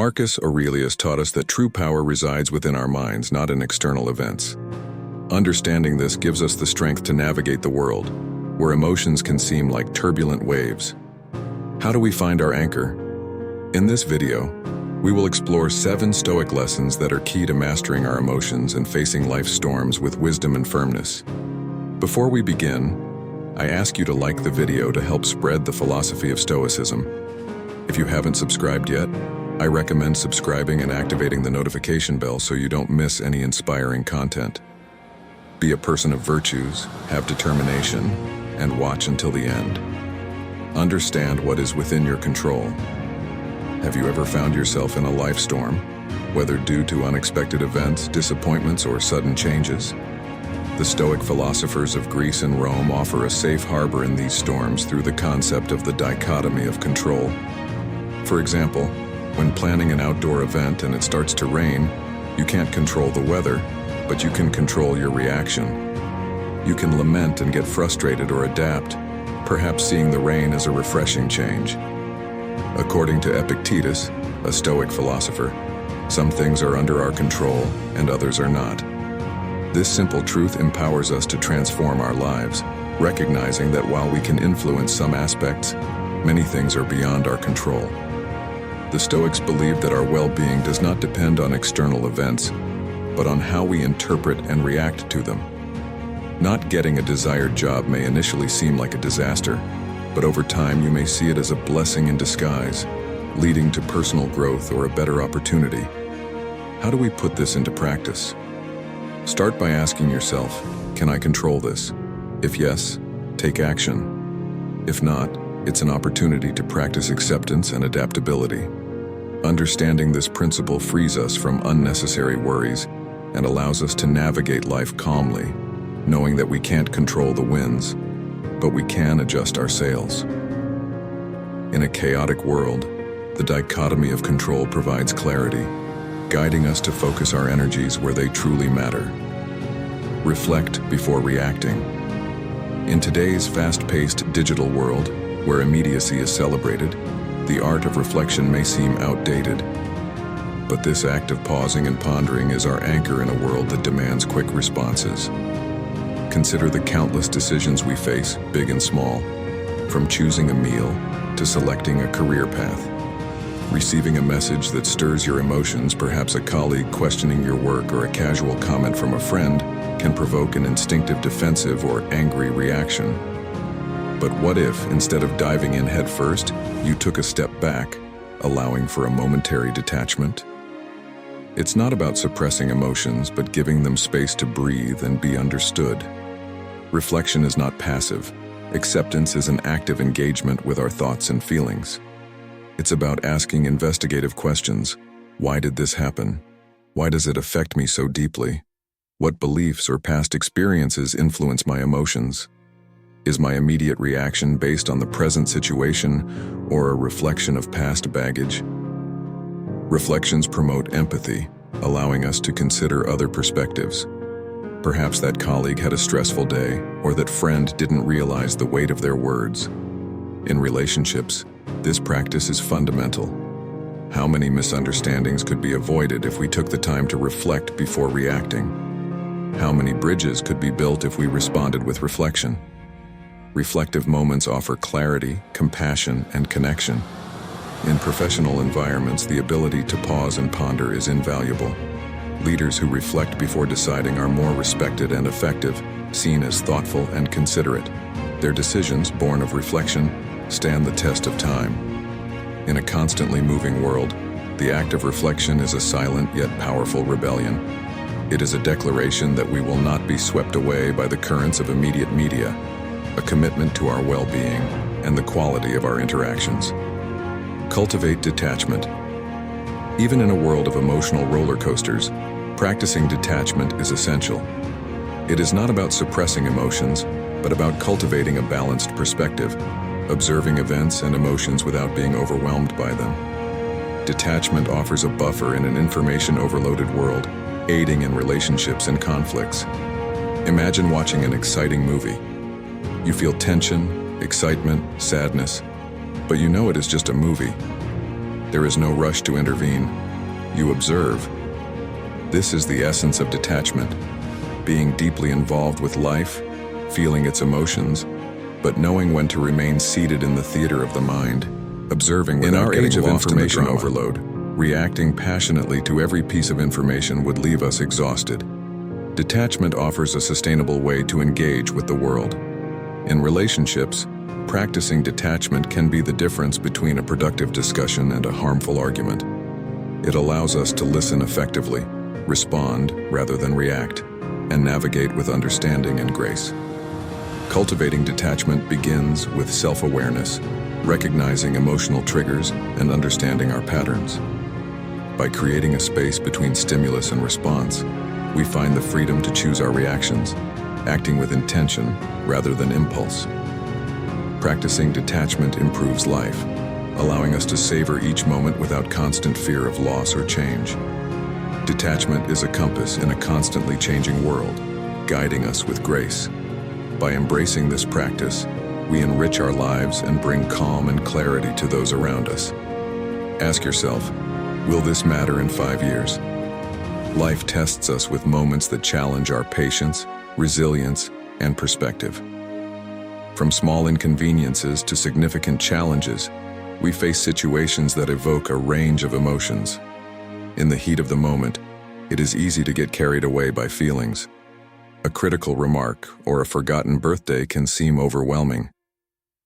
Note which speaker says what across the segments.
Speaker 1: Marcus Aurelius taught us that true power resides within our minds, not in external events. Understanding this gives us the strength to navigate the world, where emotions can seem like turbulent waves. How do we find our anchor? In this video, we will explore 7 Stoic lessons that are key to mastering our emotions and facing life's storms with wisdom and firmness. Before we begin, I ask you to like the video to help spread the philosophy of Stoicism. If you haven't subscribed yet, I recommend subscribing and activating the notification bell so you don't miss any inspiring content. Be a person of virtues, have determination, and watch until the end. Understand what is within your control. Have you ever found yourself in a life storm, whether due to unexpected events, disappointments, or sudden changes? The Stoic philosophers of Greece and Rome offer a safe harbor in these storms through the concept of the dichotomy of control. For example, when planning an outdoor event and it starts to rain, you can't control the weather, but you can control your reaction. You can lament and get frustrated or adapt, perhaps seeing the rain as a refreshing change. According to Epictetus, a Stoic philosopher, some things are under our control and others are not. This simple truth empowers us to transform our lives, recognizing that while we can influence some aspects, many things are beyond our control. The Stoics believe that our well-being does not depend on external events, but on how we interpret and react to them. Not getting a desired job may initially seem like a disaster, but over time you may see it as a blessing in disguise, leading to personal growth or a better opportunity. How do we put this into practice? Start by asking yourself, can I control this? If yes, take action. If not, it's an opportunity to practice acceptance and adaptability. Understanding this principle frees us from unnecessary worries and allows us to navigate life calmly, knowing that we can't control the winds, but we can adjust our sails. In a chaotic world, the dichotomy of control provides clarity, guiding us to focus our energies where they truly matter. Reflect before reacting. In today's fast-paced digital world, where immediacy is celebrated, the art of reflection may seem outdated. But this act of pausing and pondering is our anchor in a world that demands quick responses. Consider the countless decisions we face, big and small, from choosing a meal to selecting a career path. Receiving a message that stirs your emotions, perhaps a colleague questioning your work or a casual comment from a friend, can provoke an instinctive defensive or angry reaction. But what if, instead of diving in head first, you took a step back, allowing for a momentary detachment? It's not about suppressing emotions, but giving them space to breathe and be understood. Reflection is not passive. Acceptance is an active engagement with our thoughts and feelings. It's about asking investigative questions. Why did this happen? Why does it affect me so deeply? What beliefs or past experiences influence my emotions? Is my immediate reaction based on the present situation or a reflection of past baggage? Reflections promote empathy, allowing us to consider other perspectives. Perhaps that colleague had a stressful day, or that friend didn't realize the weight of their words. In relationships, this practice is fundamental. How many misunderstandings could be avoided if we took the time to reflect before reacting? How many bridges could be built if we responded with reflection? Reflective moments offer clarity, compassion, and connection. In professional environments, the ability to pause and ponder is invaluable. Leaders who reflect before deciding are more respected and effective, seen as thoughtful and considerate. Their decisions, born of reflection, stand the test of time. In a constantly moving world, the act of reflection is a silent yet powerful rebellion. It is a declaration that we will not be swept away by the currents of immediate media, a commitment to our well-being and the quality of our interactions. Cultivate detachment. Even in a world of emotional roller coasters, practicing detachment is essential. It is not about suppressing emotions, but about cultivating a balanced perspective, observing events and emotions without being overwhelmed by them. Detachment offers a buffer in an information-overloaded world, aiding in relationships and conflicts. Imagine watching an exciting movie. You feel tension, excitement, sadness, but you know it is just a movie. There is no rush to intervene. You observe. This is the essence of detachment, being deeply involved with life, feeling its emotions, but knowing when to remain seated in the theater of the mind, observing without getting lost in the drama. In our age of information overload, reacting passionately to every piece of information would leave us exhausted. Detachment offers a sustainable way to engage with the world. In relationships, practicing detachment can be the difference between a productive discussion and a harmful argument. It allows us to listen effectively, respond rather than react, and navigate with understanding and grace. Cultivating detachment begins with self-awareness, recognizing emotional triggers and understanding our patterns. By creating a space between stimulus and response, we find the freedom to choose our reactions, acting with intention rather than impulse. Practicing detachment improves life, allowing us to savor each moment without constant fear of loss or change. Detachment is a compass in a constantly changing world, guiding us with grace. By embracing this practice, we enrich our lives and bring calm and clarity to those around us. Ask yourself, will this matter in 5 years? Life tests us with moments that challenge our patience, resilience, and perspective. From small inconveniences to significant challenges, we face situations that evoke a range of emotions. In the heat of the moment, it is easy to get carried away by feelings. A critical remark or a forgotten birthday can seem overwhelming.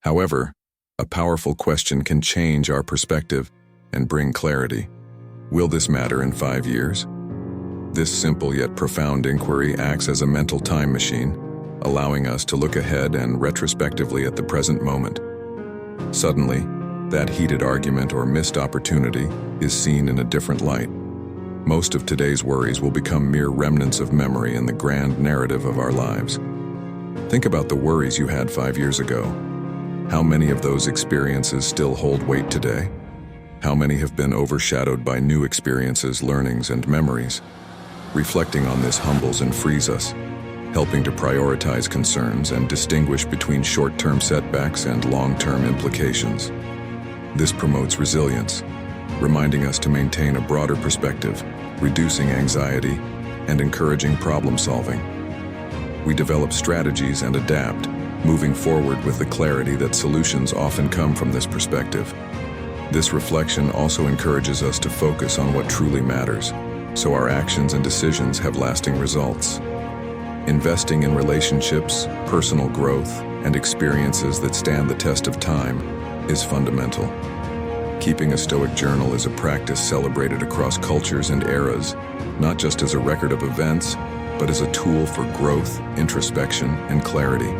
Speaker 1: However, a powerful question can change our perspective and bring clarity. Will this matter in 5 years? This simple yet profound inquiry acts as a mental time machine, allowing us to look ahead and retrospectively at the present moment. Suddenly, that heated argument or missed opportunity is seen in a different light. Most of today's worries will become mere remnants of memory in the grand narrative of our lives. Think about the worries you had 5 years ago. How many of those experiences still hold weight today? How many have been overshadowed by new experiences, learnings, and memories? Reflecting on this humbles and frees us, helping to prioritize concerns and distinguish between short-term setbacks and long-term implications. This promotes resilience, reminding us to maintain a broader perspective, reducing anxiety, and encouraging problem-solving. We develop strategies and adapt, moving forward with the clarity that solutions often come from this perspective. This reflection also encourages us to focus on what truly matters, so our actions and decisions have lasting results. Investing in relationships, personal growth, and experiences that stand the test of time is fundamental. Keeping a Stoic journal is a practice celebrated across cultures and eras, not just as a record of events, but as a tool for growth, introspection, and clarity.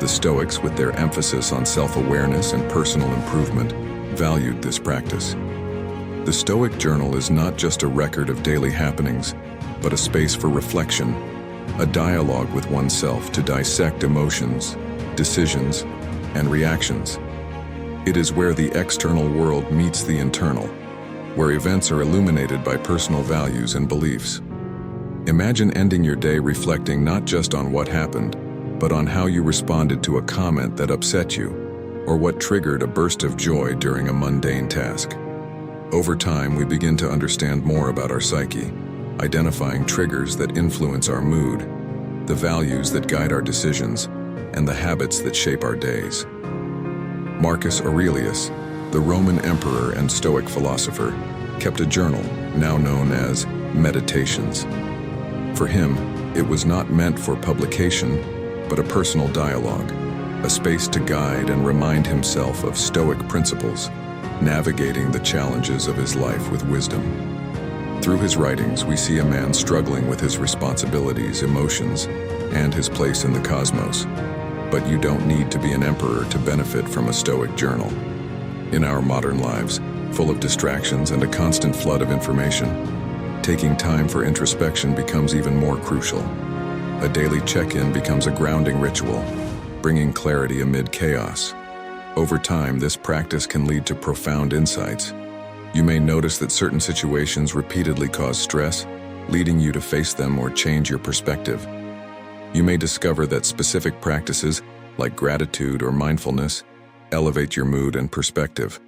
Speaker 1: The Stoics, with their emphasis on self-awareness and personal improvement, valued this practice. The Stoic journal is not just a record of daily happenings, but a space for reflection, a dialogue with oneself to dissect emotions, decisions, and reactions. It is where the external world meets the internal, where events are illuminated by personal values and beliefs. Imagine ending your day reflecting not just on what happened, but on how you responded to a comment that upset you, or what triggered a burst of joy during a mundane task. Over time, we begin to understand more about our psyche, identifying triggers that influence our mood, the values that guide our decisions, and the habits that shape our days. Marcus Aurelius, the Roman emperor and Stoic philosopher, kept a journal, now known as Meditations. For him, it was not meant for publication, but a personal dialogue, a space to guide and remind himself of Stoic principles, navigating the challenges of his life with wisdom. Through his writings, we see a man struggling with his responsibilities, emotions, and his place in the cosmos. But you don't need to be an emperor to benefit from a Stoic journal. In our modern lives, full of distractions and a constant flood of information, taking time for introspection becomes even more crucial. A daily check-in becomes a grounding ritual, bringing clarity amid chaos. Over time, this practice can lead to profound insights. You may notice that certain situations repeatedly cause stress, leading you to face them or change your perspective. You may discover that specific practices, like gratitude or mindfulness, elevate your mood and perspective.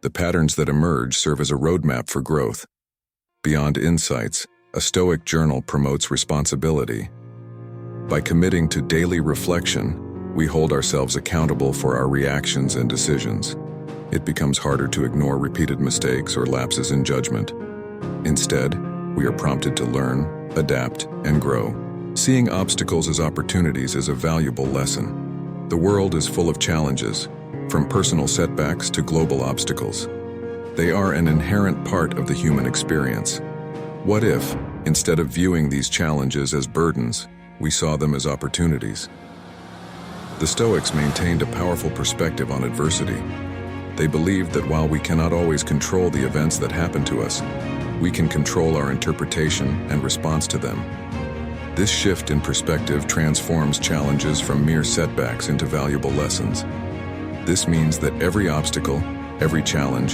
Speaker 1: The patterns that emerge serve as a roadmap for growth. Beyond insights, a Stoic journal promotes responsibility. By committing to daily reflection, we hold ourselves accountable for our reactions and decisions. It becomes harder to ignore repeated mistakes or lapses in judgment. Instead, we are prompted to learn, adapt, and grow. Seeing obstacles as opportunities is a valuable lesson. The world is full of challenges, from personal setbacks to global obstacles. They are an inherent part of the human experience. What if, instead of viewing these challenges as burdens, we saw them as opportunities? The Stoics maintained a powerful perspective on adversity. They believed that while we cannot always control the events that happen to us, we can control our interpretation and response to them. This shift in perspective transforms challenges from mere setbacks into valuable lessons. This means that every obstacle, every challenge,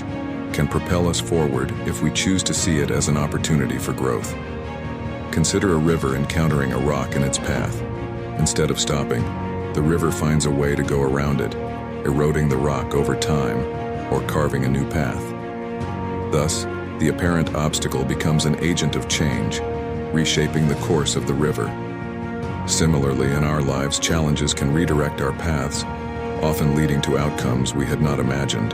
Speaker 1: can propel us forward if we choose to see it as an opportunity for growth. Consider a river encountering a rock in its path. Instead of stopping, the river finds a way to go around it, eroding the rock over time or carving a new path. Thus, the apparent obstacle becomes an agent of change, reshaping the course of the river. Similarly, in our lives, challenges can redirect our paths, often leading to outcomes we had not imagined.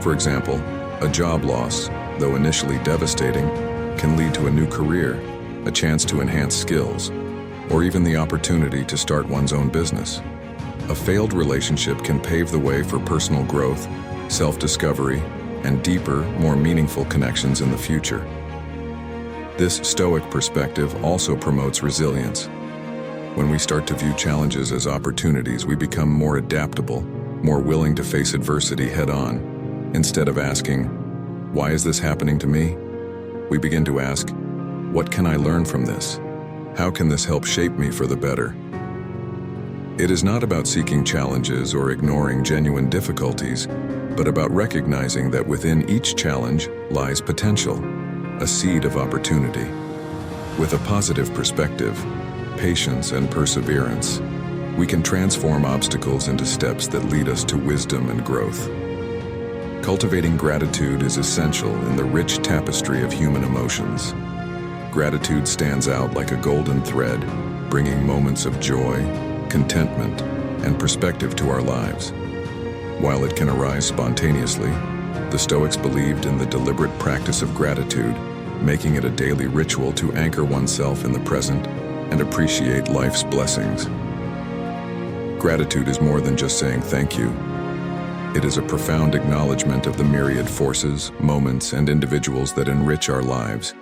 Speaker 1: For example, a job loss, though initially devastating, can lead to a new career, a chance to enhance skills, or even the opportunity to start one's own business. A failed relationship can pave the way for personal growth, self-discovery, and deeper, more meaningful connections in the future. This Stoic perspective also promotes resilience. When we start to view challenges as opportunities, we become more adaptable, more willing to face adversity head-on. Instead of asking, "Why is this happening to me?" we begin to ask, "What can I learn from this? How can this help shape me for the better?" It is not about seeking challenges or ignoring genuine difficulties, but about recognizing that within each challenge lies potential, a seed of opportunity. With a positive perspective, patience, and perseverance, we can transform obstacles into steps that lead us to wisdom and growth. Cultivating gratitude is essential in the rich tapestry of human emotions. Gratitude stands out like a golden thread, bringing moments of joy, contentment, and perspective to our lives. While it can arise spontaneously, the Stoics believed in the deliberate practice of gratitude, making it a daily ritual to anchor oneself in the present and appreciate life's blessings. Gratitude is more than just saying thank you. It is a profound acknowledgement of the myriad forces, moments, and individuals that enrich our lives.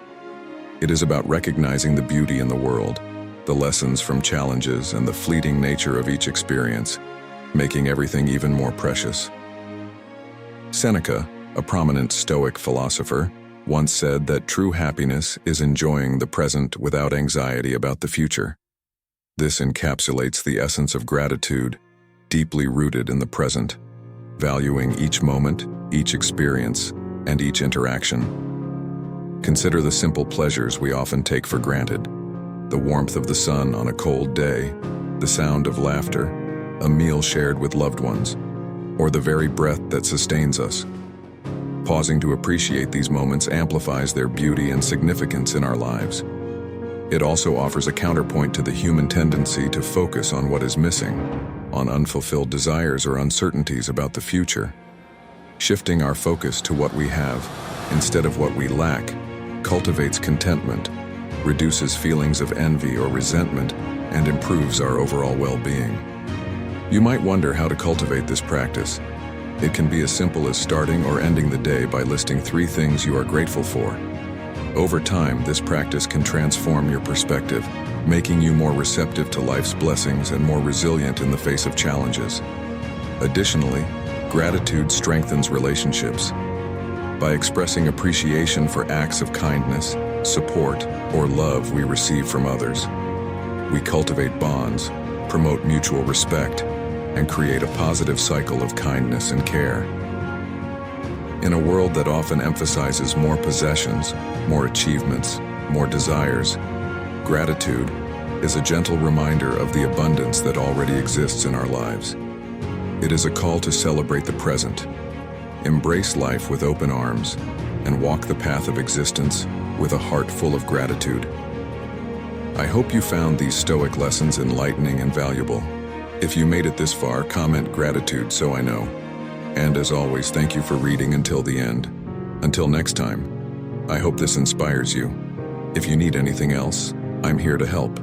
Speaker 1: It is about recognizing the beauty in the world, the lessons from challenges, and the fleeting nature of each experience, making everything even more precious. Seneca, a prominent Stoic philosopher, once said that true happiness is enjoying the present without anxiety about the future. This encapsulates the essence of gratitude, deeply rooted in the present, valuing each moment, each experience, and each interaction. Consider the simple pleasures we often take for granted: the warmth of the sun on a cold day, the sound of laughter, a meal shared with loved ones, or the very breath that sustains us. Pausing to appreciate these moments amplifies their beauty and significance in our lives. It also offers a counterpoint to the human tendency to focus on what is missing, on unfulfilled desires or uncertainties about the future. Shifting our focus to what we have, instead of what we lack, cultivates contentment, reduces feelings of envy or resentment, and improves our overall well-being. You might wonder how to cultivate this practice. It can be as simple as starting or ending the day by listing 3 things you are grateful for. Over time, this practice can transform your perspective, making you more receptive to life's blessings and more resilient in the face of challenges. Additionally, gratitude strengthens relationships. By expressing appreciation for acts of kindness, support, or love we receive from others, we cultivate bonds, promote mutual respect, and create a positive cycle of kindness and care. In a world that often emphasizes more possessions, more achievements, more desires, gratitude is a gentle reminder of the abundance that already exists in our lives. It is a call to celebrate the present, embrace life with open arms, and walk the path of existence with a heart full of gratitude. I hope you found these Stoic lessons enlightening and valuable. If you made it this far, comment gratitude so I know. And as always, thank you for reading until the end. Until next time, I hope this inspires you. If you need anything else, I'm here to help.